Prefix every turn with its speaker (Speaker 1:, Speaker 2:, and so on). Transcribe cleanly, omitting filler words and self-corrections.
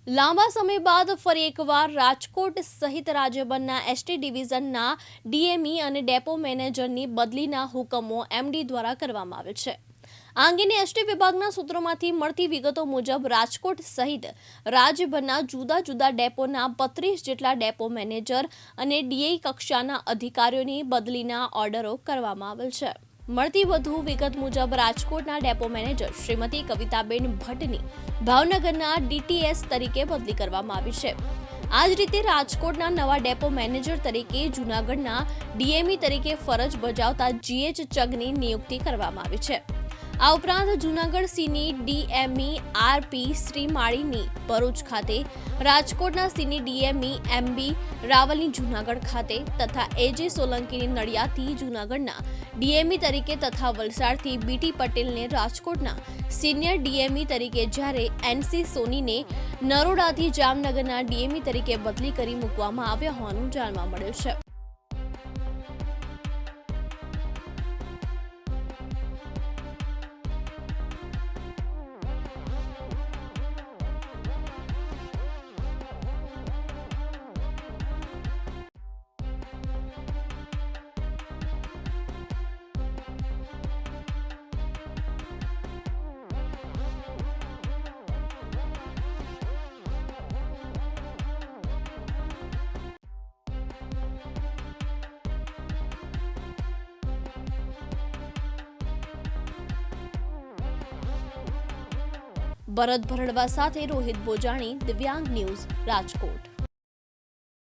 Speaker 1: લાંબા સમય બાદ ફરી એકવાર રાજકોટ સહિત રાજ્યભરના એસટી ડિવિઝનના ડીએમઈ અને ડેપો મેનેજરની બદલીના હુકમો એમડી દ્વારા કરવામાં આવે છે. આ અંગેની એસટી વિભાગના સૂત્રોમાંથી મળતી વિગતો મુજબ રાજકોટ સહિત રાજ્યભરના જુદા જુદા ડેપોના 32 જેટલા ડેપો મેનેજર અને ડીએઈ કક્ષાના અધિકારીઓની બદલીના ઓર્ડરો કરવામાં આવેલ છે. મળતી વધુ વિગત મુજબ રાજકોટના ડેપો મેનેજર શ્રીમતી કવિતાબેન ભટ્ટની ભાવનગરના ડીટીએસ તરીકે બદલી કરવામાં આવી છે. આ જ રીતે રાજકોટના નવા ડેપો મેનેજર તરીકે જૂનાગઢના ડીએમઈ તરીકે ફરજ બજાવતા જીએચ ચગની નિયુક્તિ કરવામાં આવી છે. આ ઉપરાંત જૂનાગઢ સીની ડીએમઈ આરપી શ્રીમાળીની ભરૂચ ખાતે, રાજકોટના સીની ડીએમઈ એમબી રાવલની જૂનાગઢ ખાતે તથા એજે સોલંકીની નડિયાદથી જૂનાગઢના ડીએમઈ તરીકે તથા વલસાડથી બીટી પટેલને રાજકોટના સિનિયર ડીએમઈ તરીકે, જ્યારે એનસી સોનીને નરોડાથી જામનગરના ડીએમઈ તરીકે બદલી કરી મૂકવામાં આવ્યા હોવાનું જાણવા મળ્યું છે. ભરત ભરડવા સાથે રોહિત બોજાણી, દિવ્યાંગ ન્યૂઝ, રાજકોટ.